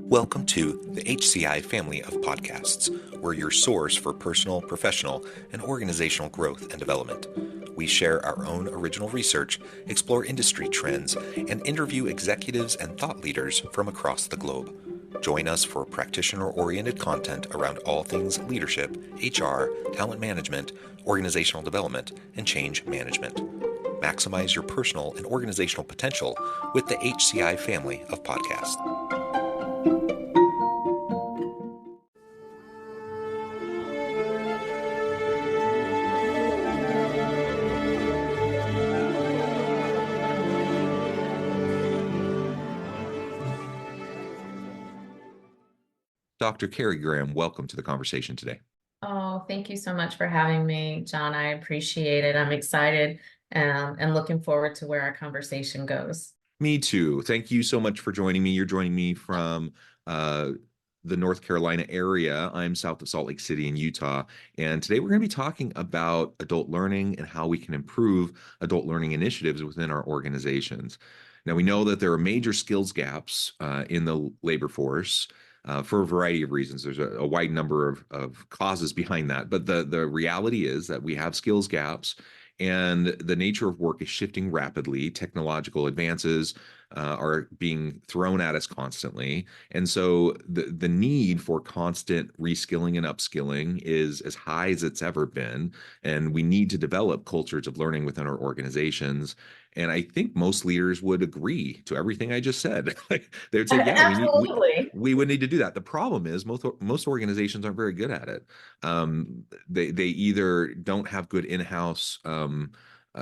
Welcome to the HCI family of podcasts. We're your source for personal, professional, and organizational growth and development. We share our own original research, explore industry trends, and interview executives and thought leaders from across the globe. Join us for practitioner-oriented content around all things leadership, HR, talent management, organizational development, and change management. Maximize your personal and organizational potential with the HCI family of podcasts. Dr. Carrie Graham, welcome to the conversation today. Oh, thank you so much for having me, John. I appreciate it. I'm excited and looking forward to where our conversation goes. Me too. Thank you so much for joining me. You're joining me from the North Carolina area. I'm south of Salt Lake City in Utah. And today we're going to be talking about adult learning and how we can improve adult learning initiatives within our organizations. Now, we know that there are major skills gaps in the labor force. For a variety of reasons. There's a wide number of causes behind that. But the reality is that we have skills gaps and the nature of work is shifting rapidly. Technological advances are being thrown at us constantly. And so the need for constant reskilling and upskilling is as high as it's ever been. And we need to develop cultures of learning within our organizations. And I think most leaders would agree to everything I just said. They would say, yeah, Absolutely. we would need to do that. The problem is most organizations aren't very good at it. They either don't have good in-house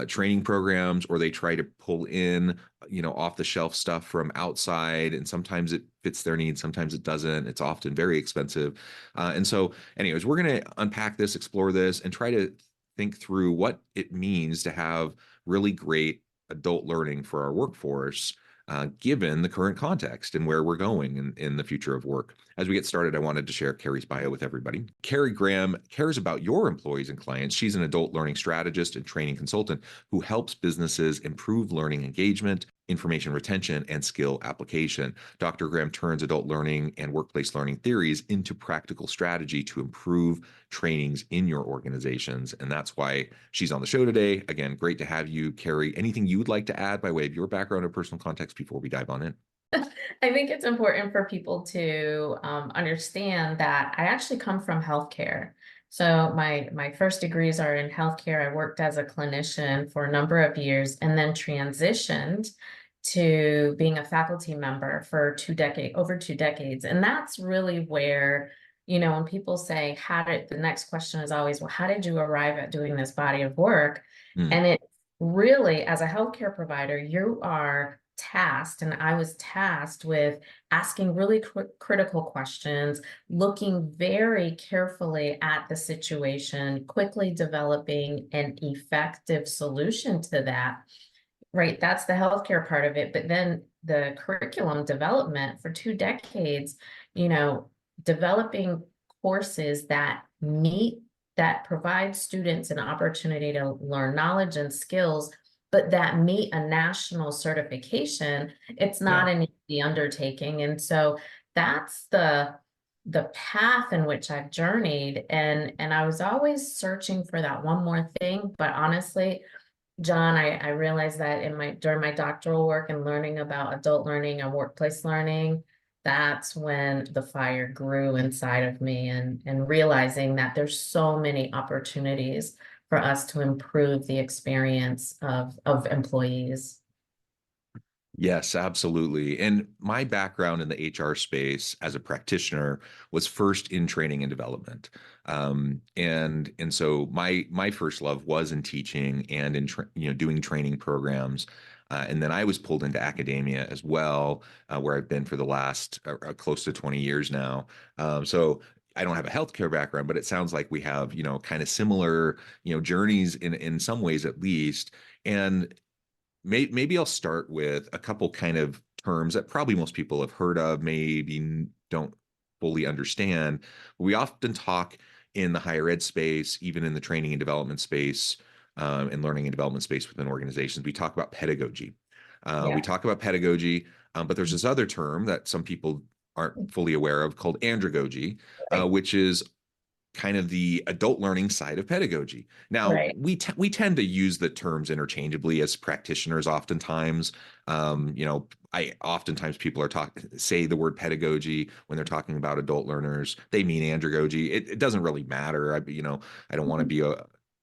training programs, or they try to pull in, off the shelf stuff from outside, and sometimes it fits their needs, sometimes it doesn't. It's often very expensive. And so, anyways, we're going to unpack this, explore this, and try to think through what it means to have really great adult learning for our workforce, given the current context and where we're going in the future of work. As we get started, I wanted to share Carrie's bio with everybody. Carrie Graham cares about your employees and clients. She's an adult learning strategist and training consultant who helps businesses improve learning engagement, information retention, and skill application. Dr. Graham turns adult learning and workplace learning theories into practical strategy to improve trainings in your organizations. And that's why she's on the show today. Again, great to have you, Carrie. Anything you would like to add by way of your background or personal context before we dive on in? I think it's important for people to understand that I actually come from healthcare. So my first degrees are in healthcare. I worked as a clinician for a number of years and then transitioned to being a faculty member for over 2 decades. And that's really where, when people say, the next question is always, well, how did you arrive at doing this body of work? Mm. And it really, as a healthcare provider, you are tasked, and I was tasked with asking really critical questions, looking very carefully at the situation, quickly developing an effective solution to that. Right, that's the healthcare part of it. But then the curriculum development for 2 decades, developing courses that provide students an opportunity to learn knowledge and skills, but that meet a national certification. It's not an easy undertaking. And so that's the path in which I've journeyed. And I was always searching for that one more thing. But honestly, John, I realized that during my doctoral work and learning about adult learning and workplace learning, that's when the fire grew inside of me, and realizing that there's so many opportunities for us to improve the experience of employees. Yes, absolutely. And my background in the HR space as a practitioner was first in training and development. And so my first love was in teaching and in doing training programs. And then I was pulled into academia as well, where I've been for the last close to 20 years now. So I don't have a healthcare background, but it sounds like we have, kind of similar, journeys in some ways at least. And maybe I'll start with a couple kind of terms that probably most people have heard of, maybe don't fully understand. We often talk in the higher ed space, even in the training and development space, and learning and development space within organizations. We talk about pedagogy. We talk about pedagogy, but there's this other term that some people aren't fully aware of, called andragogy, Right. which is kind of the adult learning side of pedagogy. Now, Right. we tend to use the terms interchangeably as practitioners. Oftentimes, I oftentimes people are say the word pedagogy when they're talking about adult learners. They mean andragogy. It doesn't really matter. I don't want to Mhm. be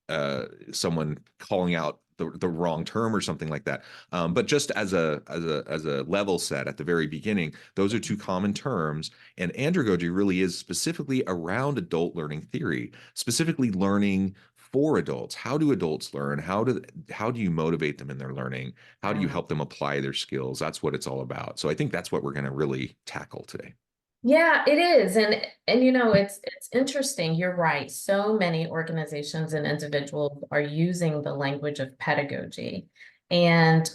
a someone calling out the wrong term or something like that. But just as a level set at the very beginning, those are two common terms, and andragogy really is specifically around adult learning theory, specifically learning for adults. How do adults learn? How do you motivate them in their learning? How do you Yeah. help them apply their skills? That's what it's all about. So I think that's what we're going to really tackle today. Yeah, it is. And it's interesting. You're right. So many organizations and individuals are using the language of pedagogy. And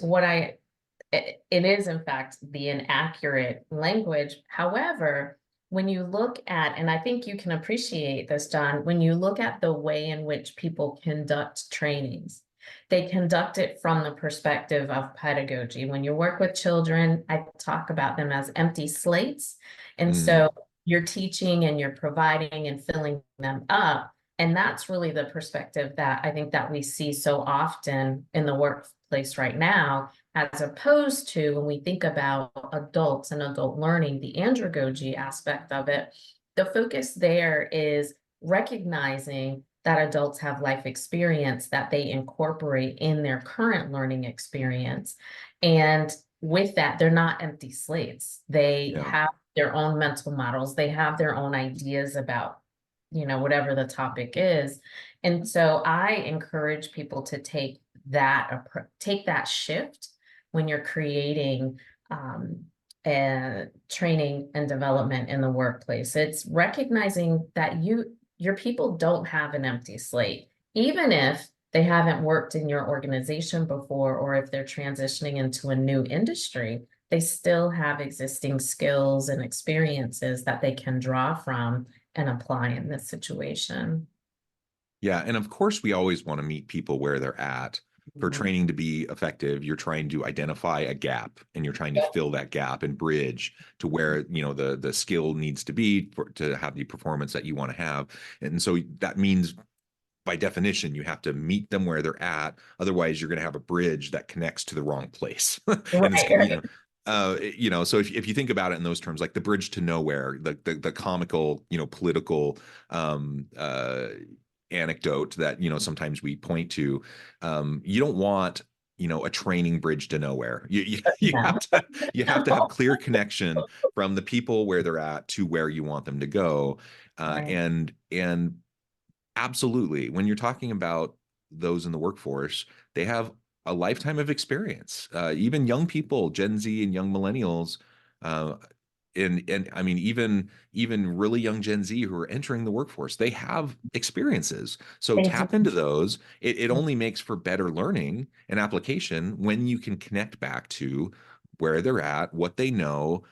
it is in fact the inaccurate language. However, when you look at, and I think you can appreciate this, John, when you look at the way in which people conduct trainings, they conduct it from the perspective of pedagogy. When you work with children, I talk about them as empty slates. And Mm, so you're teaching and you're providing and filling them up. And that's really the perspective that I think that we see so often in the workplace right now, as opposed to when we think about adults and adult learning, the andragogy aspect of it, the focus there is recognizing that adults have life experience that they incorporate in their current learning experience. And with that, they're not empty slates. They yeah. have their own mental models, they have their own ideas about, whatever the topic is. And so I encourage people to take that shift when you're creating training and development in the workplace. It's recognizing that your people don't have an empty slate, even if they haven't worked in your organization before, or if they're transitioning into a new industry, they still have existing skills and experiences that they can draw from and apply in this situation. Yeah, and of course, we always want to meet people where they're at. For Mhm. training to be effective, you're trying to identify a gap and you're trying to fill that gap and bridge to where, the skill needs to be to have the performance that you want to have. And so that means by definition, you have to meet them where they're at. Otherwise, you're going to have a bridge that connects to the wrong place. And Right, right. so if you think about it in those terms, like the bridge to nowhere, the comical, political anecdote that, sometimes we point to, you don't want, a training bridge to nowhere. You No. have to have clear connection from the people where they're at to where you want them to go. Right. And absolutely. When you're talking about those in the workforce, they have a lifetime of experience. Even young people, Gen Z and young millennials, uh, and I mean even really young Gen Z who are entering the workforce, they have experiences. So They do. tap into those. It only makes for better learning and application when you can connect back to where they're at, what they know,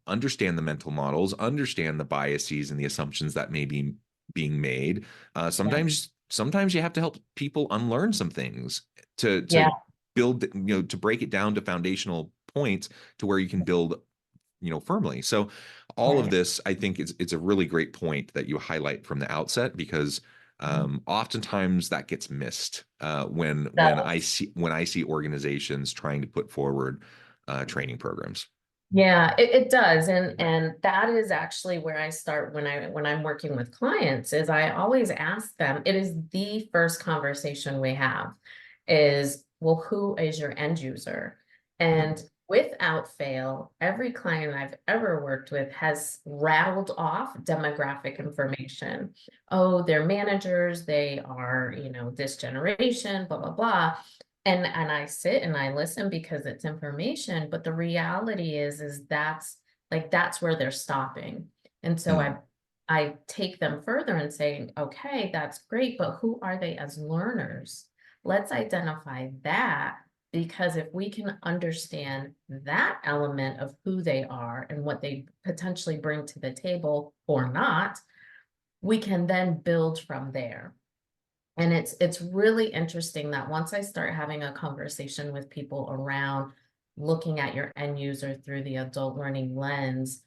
understand the mental models, understand the biases and the assumptions that may be being made. Yeah. Sometimes you have to help people unlearn some things Yeah. to build, to break it down to foundational points to where you can build, firmly. So all of Right. this, I think, it's a really great point that you highlight from the outset, because Mhm. oftentimes that gets missed So, when I see organizations trying to put forward training programs. yeah, it does. And that is actually where I start when I'm working with clients, is I always ask them, it is the first conversation we have is, well, who is your end user? Mm, And without fail, every client I've ever worked with has rattled off demographic information. Oh, they're managers, they are, this generation, blah, blah, blah. And I sit and I listen because it's information, but the reality is that's where they're stopping. And so mm, I take them further and say, okay, that's great, but who are they as learners? Let's identify that, because if we can understand that element of who they are and what they potentially bring to the table or not, we can then build from there. And it's really interesting that once I start having a conversation with people around looking at your end user through the adult learning lens,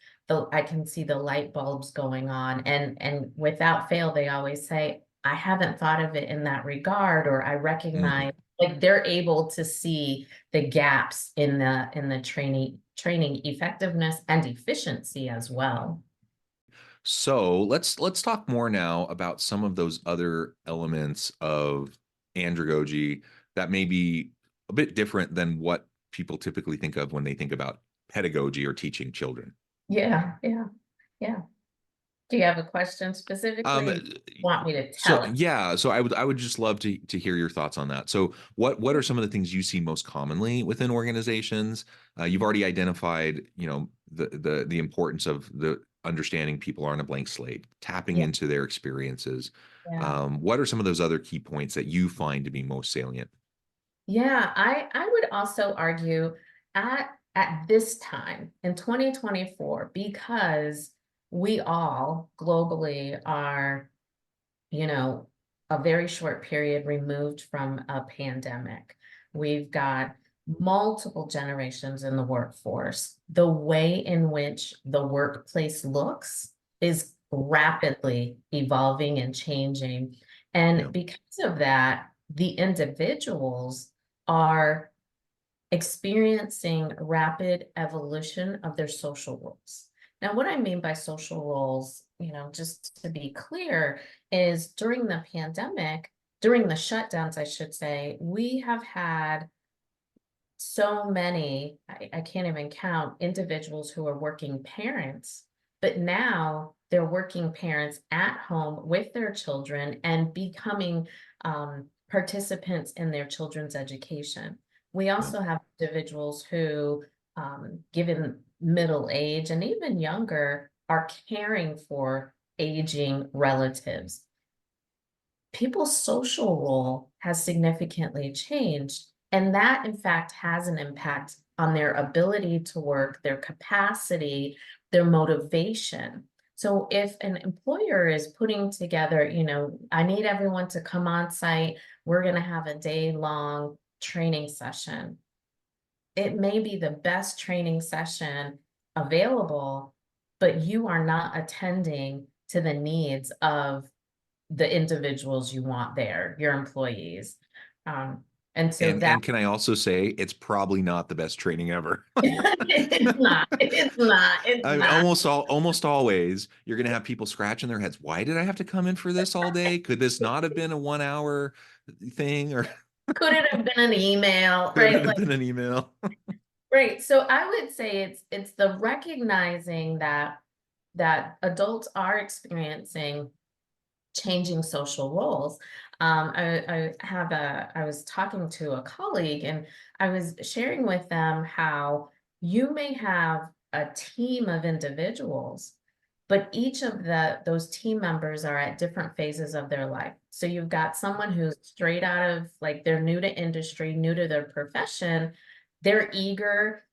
I can see the light bulbs going on. And without fail, they always say, I haven't thought of it in that regard, or I Mhm. recognize, like they're able to see the gaps in the training effectiveness and efficiency as well. So let's talk more now about some of those other elements of andragogy that may be a bit different than what people typically think of when they think about pedagogy or teaching children. Yeah, yeah, yeah. Do you have a question Um, specifically? Want me to so tell it? yeah, so I would just love to hear your thoughts on that. So what are some of the things you see most commonly within organizations? You've already identified, the importance of the understanding people aren't a blank slate, tapping Yeah, into their experiences. yeah. What are some of those other key points that you find to be most salient? Yeah, I would also argue at this time in 2024, because we all globally are, you know, a very short period removed from a pandemic. We've got multiple generations in the workforce. The way in which the workplace looks is rapidly evolving and changing. Yeah. And because of that, the individuals are experiencing rapid evolution of their social roles. Now, what I mean by social roles, just to be clear, is during the pandemic, during the shutdowns, I should say, we have had so many, I can't even count, individuals who are working parents, but now they're working parents at home with their children and becoming participants in their children's education. We Yeah. also have individuals who, given middle age and even younger, are caring for aging relatives. People's social role has significantly changed. And that, in fact, has an impact on their ability to work, their capacity, their motivation. So if an employer is putting together, I need everyone to come on site, we're going to have a day-long training session. It may be the best training session available, but you are not attending to the needs of the individuals you want there, your employees. Um, and so And that and can I also say it's probably not the best training ever. it's not, it's not, it's I mean, not. almost always you're going to have people scratching their heads. Why did I have to come in for this all day? Could this not have been a 1 hour thing, or Could it have been an email, could it right? have Like, been an email? right. So I would say it's the recognizing that adults are experiencing changing social roles. I was talking to a colleague and I was sharing with them how you may have a team of individuals, but each of those team members are at different phases of their life. So you've got someone who's straight out of, like, they're new to industry, new to their profession, they're eager,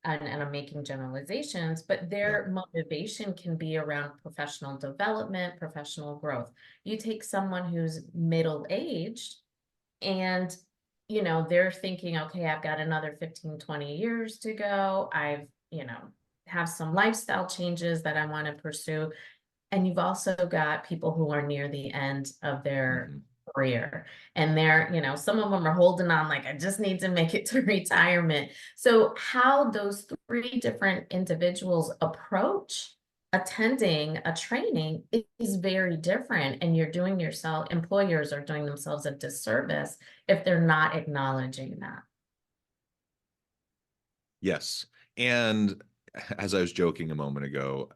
and I'm making generalizations, but Yeah. their motivation can be around professional development, professional growth. You take someone who's middle-aged and, they're thinking, okay, I've got another 15, 20 years to go. Have some lifestyle changes that I want to pursue. And you've also got people who are near the end of their Mhm. career. And some of them are holding on, like, I just need to make it to retirement. So, how those three different individuals approach attending a training is very different. And employers are doing themselves a disservice if they're not acknowledging that. Yes. And as I was joking a moment ago,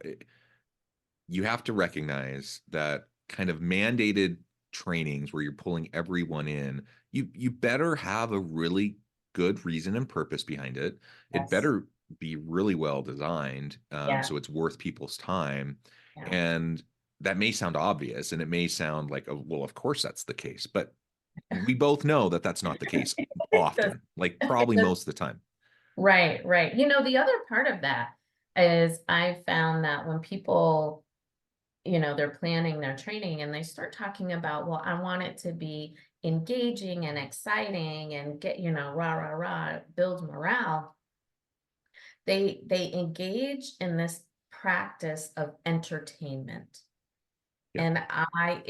you have to recognize that kind of mandated trainings where you're pulling everyone in, you better have a really good reason and purpose behind it. It Yes. better be really well designed, Yeah. so it's worth people's time. Yeah. And that may sound obvious, and it may sound like, oh, well, of course that's the case, but we both know that that's not the case It does. often, like It probably does. most of the time. Right, right. The other part of that is I found that when people, they're planning their training and they start talking about, well, I want it to be engaging and exciting and get, rah, rah, rah, build morale, they engage in this practice of entertainment. Yeah. And I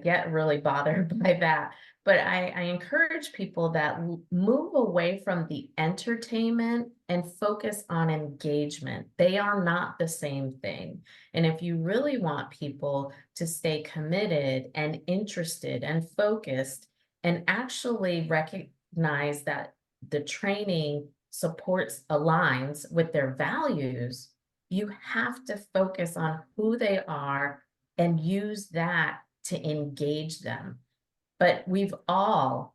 get really bothered by that. But I encourage people that move away from the entertainment and focus on engagement. They are not the same thing. And if you really want people to stay committed and interested and focused and actually recognize that the training supports, aligns with their values, you have to focus on who they are and use that to engage them. But we all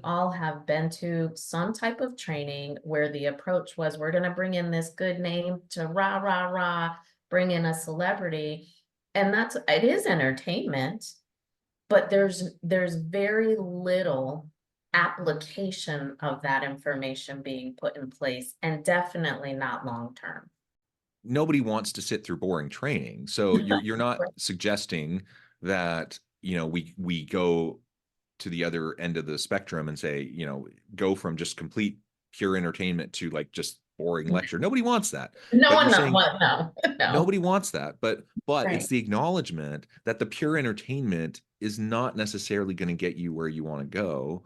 have been to some type of training where the approach was, we're going to bring in this good name to rah, rah, rah, bring in a celebrity. And it is entertainment, but there's very little application of that information being put in place, and definitely not long term. Nobody wants to sit through boring training. So you're not suggesting that, we go to the other end of the spectrum and say, go from just complete pure entertainment to like just boring lecture. Nobody wants that. No But one, you're no, saying what, no, no. nobody wants that. But it's Right, the acknowledgement that the pure entertainment is not necessarily going to get you where you want to go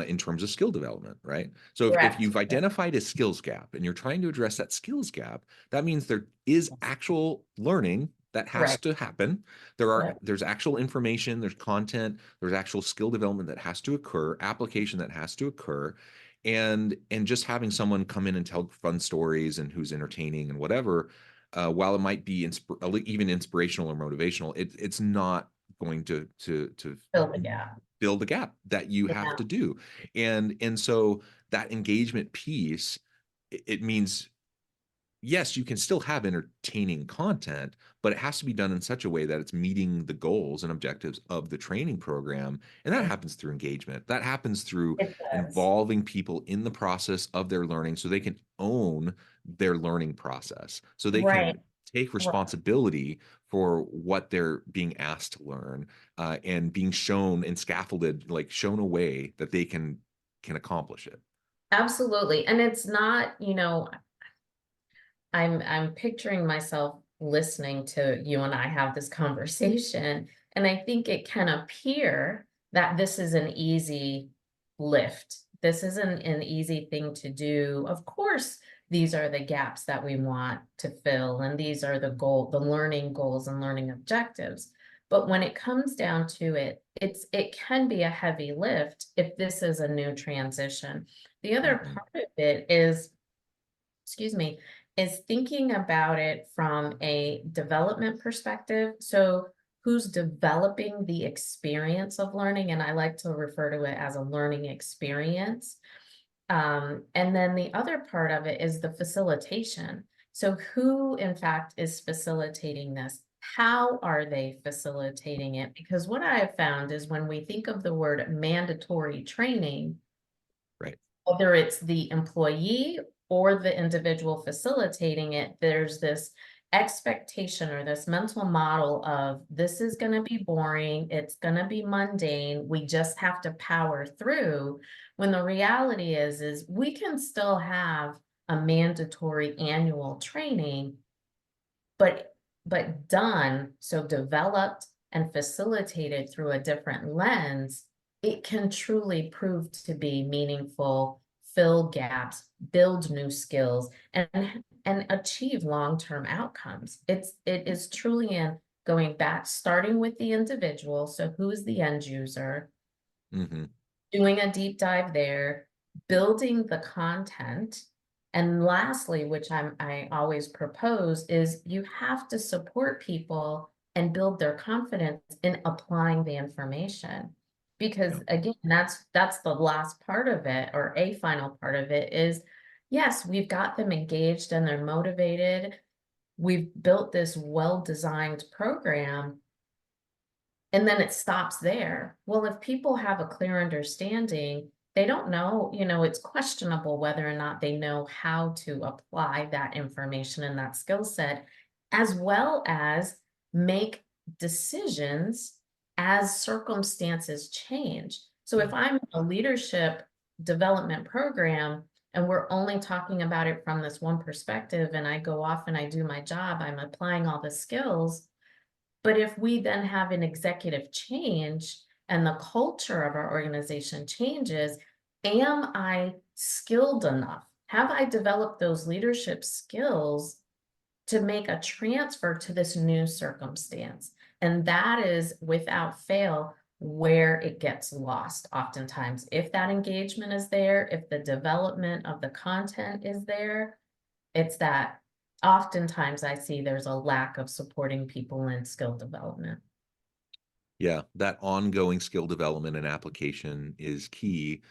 in terms of skill development, right? So if correct. you've identified a skills gap and you're trying to address that skills gap, that means there is actual learning that has Correct, to happen. correct, There's actual information, there's content, there's actual skill development that has to occur, application that has to occur. And just having someone come in and tell fun stories and who's entertaining and whatever, while it might be even inspirational or motivational, it's not going to fill the gap. build the gap that you have Yeah, to do. And so that engagement piece, it means yes, you can still have entertaining content, but it has to be done in such a way that it's meeting the goals and objectives of the training program. And that right. happens through engagement. That happens through It does. involving people in the process of their learning so they can own their learning process, so they Right, can take right. responsibility for what they're being asked to learn, and being shown and scaffolded, like shown a way that they can accomplish it. Absolutely. And it's not, I'm picturing myself listening to you and I have this conversation, and I think it can appear that this is an easy lift. This isn't an easy thing to do. Of course, these are the gaps that we want to fill, and these are the learning goals and learning objectives. But when it comes down to it, it can be a heavy lift if this is a new transition. The other Mhm. part of it is, excuse me, is thinking about it from a development perspective. So, who's developing the experience of learning? And I like to refer to it as a learning experience. And then the other part of it is the facilitation. So, who in fact is facilitating this? How are they facilitating it? Because what I have found is when we think of the word mandatory training, Right. whether it's the employee or the individual facilitating it, there's this expectation or this mental model of this is going to be boring, it's going to be mundane, we just have to power through. When the reality is we can still have a mandatory annual training, but done, so developed and facilitated through a different lens, it can truly prove to be meaningful, fill gaps, build new skills, and achieve long-term outcomes. It is truly in going back, starting with the individual. So who is the end user? Hmm. Doing a deep dive there, building the content. And lastly, which I always propose, is you have to support people and build their confidence in applying the information. Yeah. Because again, that's the last part of it, or a final part of it is, yes, we've got them engaged and they're motivated. We've built this well-designed program, and then it stops there. Well, if people have a clear understanding, they don't know, it's questionable whether or not they know how to apply that information and that skill set, as well as make decisions as circumstances change. So if Yeah. I'm in a leadership development program and we're only talking about it from this one perspective, and I go off and I do my job, I'm applying all the skills. But if we then have an executive change and the culture of our organization changes, am I skilled enough? Have I developed those leadership skills to make a transfer to this new circumstance? And that is without fail where it gets lost oftentimes. If that engagement is there, if the development of the content is there, it's that oftentimes I see there's a lack of supporting people in skill development. Yeah, that ongoing skill development and application is key.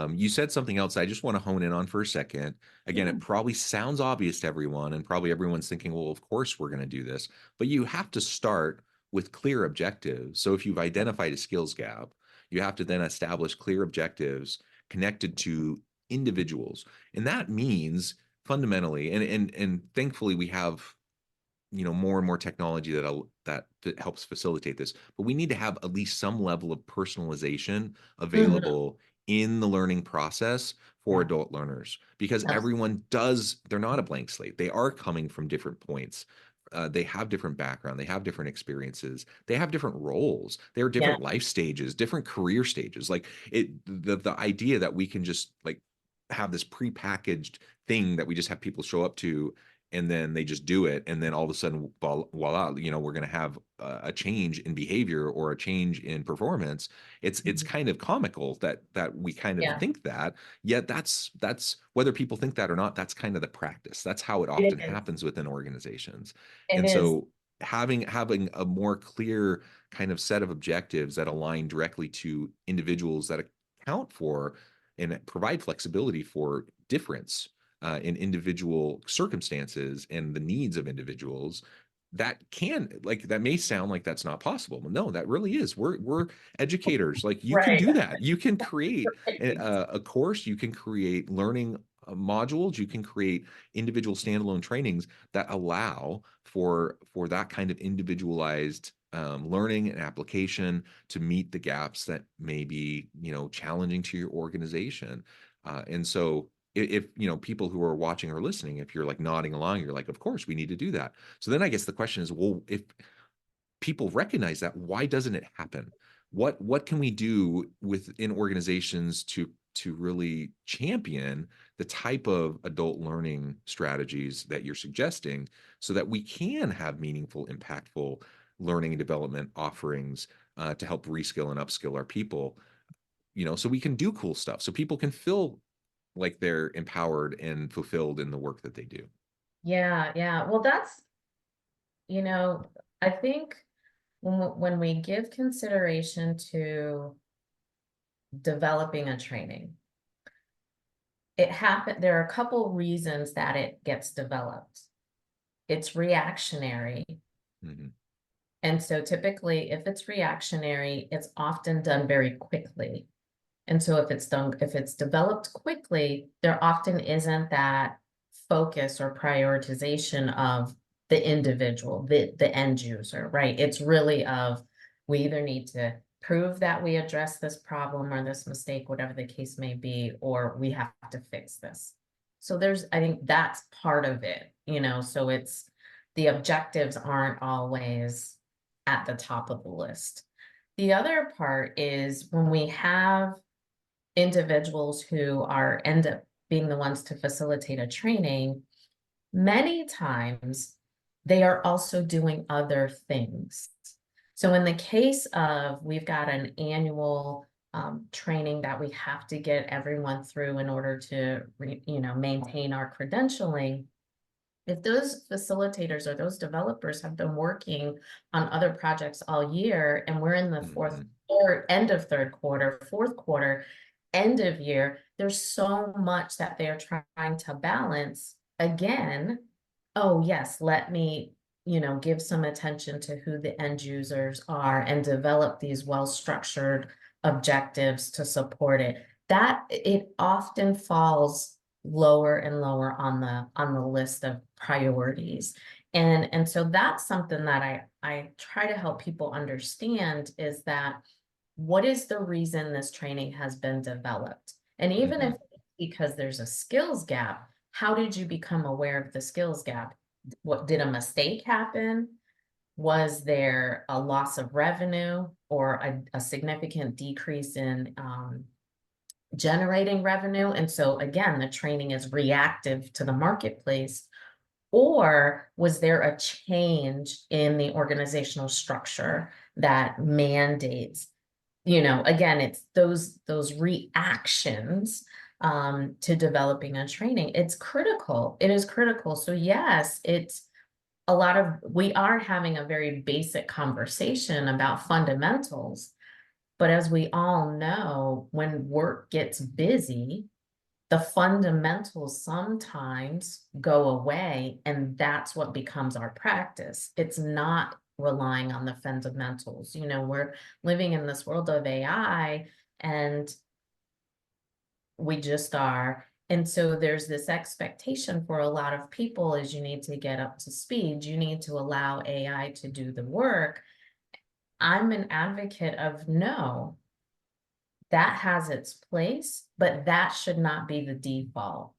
You said something else I just want to hone in on for a second. Again, Yeah. it probably sounds obvious to everyone, and probably everyone's thinking, well, of course we're going to do this. But you have to start with clear objectives. So if you've identified a skills gap, you have to then establish clear objectives connected to individuals. And that means fundamentally, and thankfully we have more and more technology that helps facilitate this, but we need to have at least some level of personalization Mhm. available in the learning process for Yeah. adult learners, because Abs- they're not a blank slate. They are coming from different points. They have different background, they have different experiences, they have different roles, there are Yeah. different life stages, different career stages. Like the idea that we can just like have this prepackaged thing that we just have people show up to, and then they just do it, and then all of a sudden voila, we're going to have a change in behavior or a change in performance. It's Mhm. kind of comical that we kind of Yeah. think that, yet that's whether people think that or not, that's kind of the practice. That's how it It often is. happens within organizations. It And is. so having a more clear kind of set of objectives that align directly to individuals, that account for and provide flexibility for difference in individual circumstances and the needs of individuals, that may sound like that's not possible, but no, that really is. We're educators. Like, you can Right. do that. You can create Right. a course, you can create learning modules, you can create individual standalone trainings that allow for that kind of individualized learning and application to meet the gaps that may be challenging to your organization. And so if people who are watching or listening, if you're like nodding along, you're like, of course we need to do that. So then I guess the question is, well, if people recognize that, why doesn't it happen? What can we do within organizations to really champion the type of adult learning strategies that you're suggesting, so that we can have meaningful, impactful learning and development offerings to help reskill and upskill our people, so we can do cool stuff, so people can feel like they're empowered and fulfilled in the work that they do. Yeah. Yeah. Well, you know, I think when we give consideration to developing a training, there are a couple reasons that it gets developed. It's reactionary. Mhm. And so typically, if it's reactionary, it's often done very quickly. And so if it's developed quickly, there often isn't that focus or prioritization of the individual, the end user, right? It's really of, we either need to prove that we address this problem or this mistake, whatever the case may be, or we have to fix this. So I think that's part of it, so the objectives aren't always at the top of the list. The other part is when we have individuals who end up being the ones to facilitate a training, many times they are also doing other things. So in the case of, we've got an annual training that we have to get everyone through in order to maintain our credentialing. If those facilitators or those developers have been working on other projects all year, and we're in the fourth Mhm. or end of third quarter, fourth quarter, end of year, there's so much that they're trying to balance. Again, oh yes, let me, give some attention to who the end users are and develop these well-structured objectives to support it. That it often falls lower and lower on the list of priorities. And so that's something that I try to help people understand is that what is the reason this training has been developed? And even if Hmm. it's because there's a skills gap, how did you become aware of the skills gap? What did a mistake happen? Was there a loss of revenue or a significant decrease in generating revenue? And so again, the training is reactive to the marketplace. Or was there a change in the organizational structure that mandates, again, it's those reactions to developing a training. It's critical. It is critical. So yes, it's we are having a very basic conversation about fundamentals, but as we all know, when work gets busy, the fundamentals sometimes go away, and that's what becomes our practice. It's not relying on the fundamentals. We're living in this world of AI, and we just are. And so there's this expectation for a lot of people is you need to get up to speed. You need to allow AI to do the work. I'm an advocate of no, that has its place, but that should not be the default.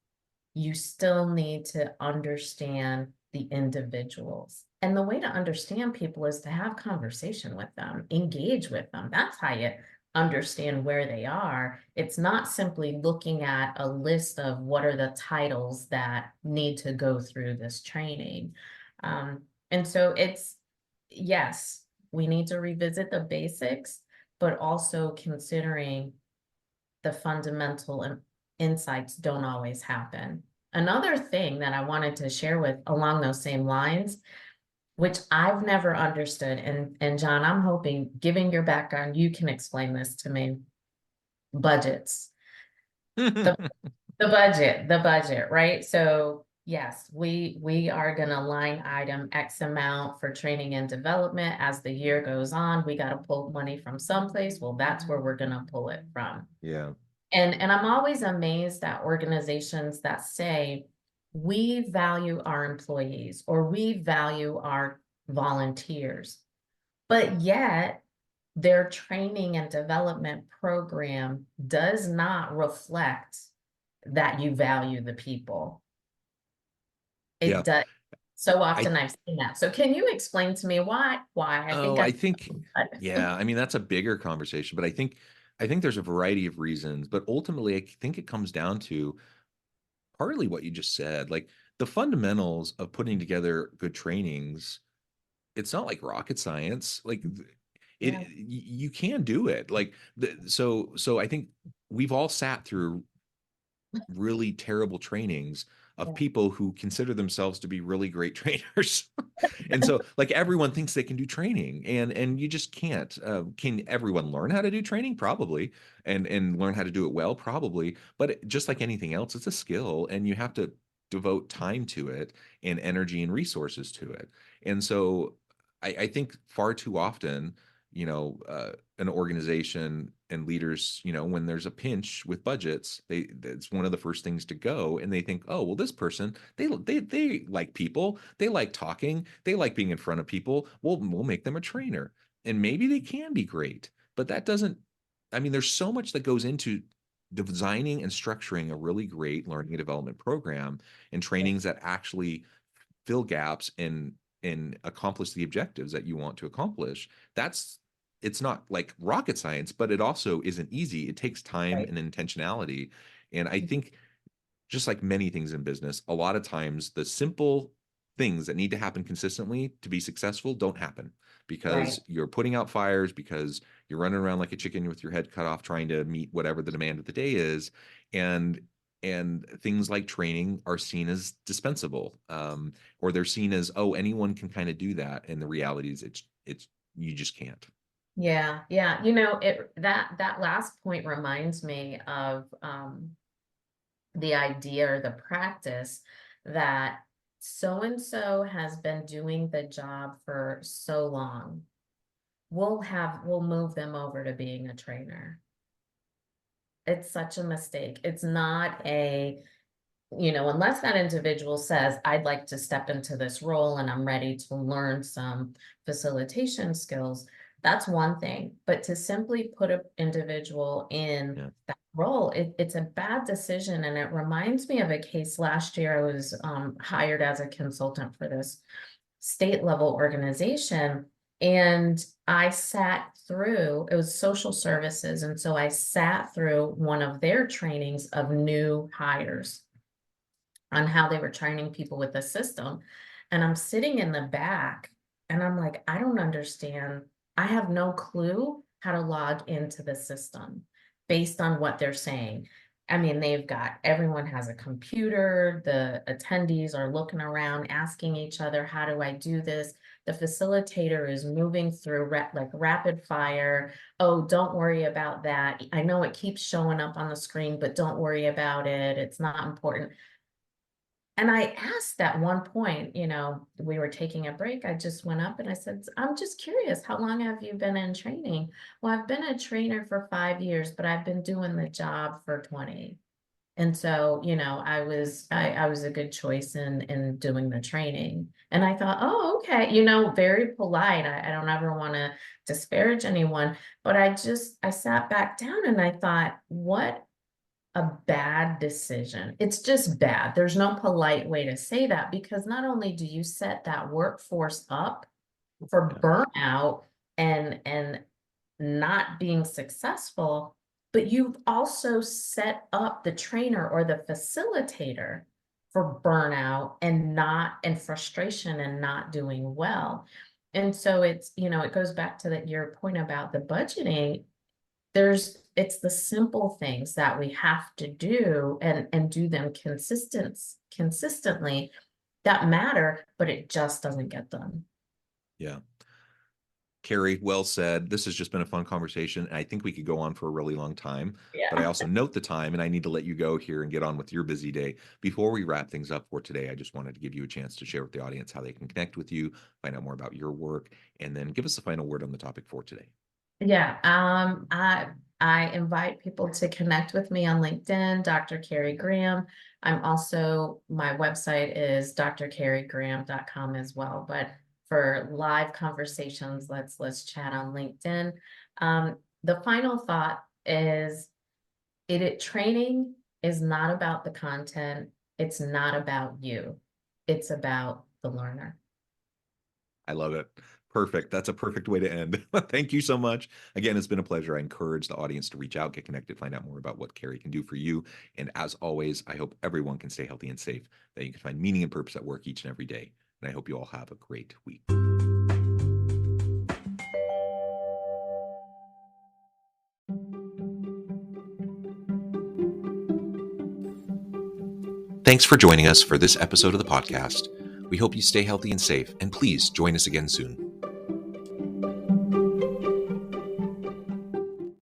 You still need to understand the individuals. And the way to understand people is to have conversation with them, engage with them. That's how you understand where they are. It's not simply looking at a list of what are the titles that need to go through this training. And so yes, we need to revisit the basics, but also considering the fundamental insights don't always happen. Another thing that I wanted to share with along those same lines, which I've never understood, and John, I'm hoping, given your background, you can explain this to me. Budgets. The the budget, right? So yes, we are gonna line item X amount for training and development. As the year goes on, we got to pull money from someplace. Well, that's where we're gonna pull it from. Yeah. And I'm always amazed at organizations that say, we value our employees or we value our volunteers, but yet their training and development program does not reflect that you value the people. It Yeah. does. So I often I've seen that. So can you explain to me why? I think Oh, I I think, yeah, I mean, that's a bigger conversation, but I think there's a variety of reasons, but ultimately I think it comes down to partly what you just said, like the fundamentals of putting together good trainings. It's not like rocket science. Like yeah, you can do it. Like so I think we've all sat through really terrible trainings of yeah, people who consider themselves to be really great trainers. And so like everyone thinks they can do training and you just can't. Can everyone learn how to do training? Probably. And learn how to do it well? Probably. But just like anything else, it's a skill and you have to devote time to it and energy and resources to it. And so I think far too often, an organization and leaders, when there's a pinch with budgets, it's one of the first things to go, and they think, oh, well, this person, they like people, they like talking, they like being in front of people. We'll make them a trainer, and maybe they can be great, but that doesn't. I mean, there's so much that goes into designing and structuring a really great learning and development program and trainings that actually fill gaps and accomplish the objectives that you want to accomplish. That's It's not like rocket science, but it also isn't easy. It takes time right. and intentionality. And I think just like many things in business, a lot of times the simple things that need to happen consistently to be successful don't happen Right. because you're putting out fires, because you're running around like a chicken with your head cut off trying to meet whatever the demand of the day is. And things like training are seen as dispensable, or they're seen as, oh, anyone can kind of do that. And the reality is it's you just can't. Yeah, yeah. That last point reminds me of the idea or the practice that so and so has been doing the job for so long. We'll move them over to being a trainer. It's such a mistake. It's not a unless that individual says, I'd like to step into this role and I'm ready to learn some facilitation skills, that's one thing. But to simply put an individual in Yeah. that role, it's a bad decision. And it reminds me of a case last year. I was hired as a consultant for this state level organization. And I sat through, it was social services. And so I sat through one of their trainings of new hires on how they were training people with the system. And I'm sitting in the back and I'm like, I don't understand. I have no clue how to log into the system based on what they're saying. I mean, everyone has a computer, the attendees are looking around, asking each other, how do I do this? The facilitator is moving through like rapid fire. Oh, don't worry about that. I know it keeps showing up on the screen, but don't worry about it. It's not important. And I asked at one point, we were taking a break. I just went up and I said, I'm just curious, how long have you been in training? Well, I've been a trainer for 5 years, but I've been doing the job for 20. And so, I was a good choice in doing the training. And I thought, oh, okay, very polite. I don't ever want to disparage anyone, but I sat back down and I thought, what a bad decision. It's just bad. There's no polite way to say that, because not only do you set that workforce up for Yeah. burnout and not being successful, but you've also set up the trainer or the facilitator for burnout and frustration and not doing well. And so it goes back to your point about the budgeting. It's the simple things that we have to do and do them consistently that matter, but it just doesn't get done. Yeah. Carrie, well said. This has just been a fun conversation. And I think we could go on for a really long time, but I Yeah. also note the time and I need to let you go here and get on with your busy day. Before we wrap things up for today, I just wanted to give you a chance to share with the audience how they can connect with you, find out more about your work, and then give us the final word on the topic for today. Yeah. I invite people to connect with me on LinkedIn, Dr. Carrie Graham. My website is drcarriegraham.com as well. But for live conversations, let's chat on LinkedIn. The final thought is training is not about the content. It's not about you. It's about the learner. I love it. Perfect. That's a perfect way to end. Thank you so much. Again, it's been a pleasure. I encourage the audience to reach out, get connected, find out more about what Carrie can do for you. And as always, I hope everyone can stay healthy and safe, that you can find meaning and purpose at work each and every day. And I hope you all have a great week. Thanks for joining us for this episode of the podcast. We hope you stay healthy and safe, and please join us again soon.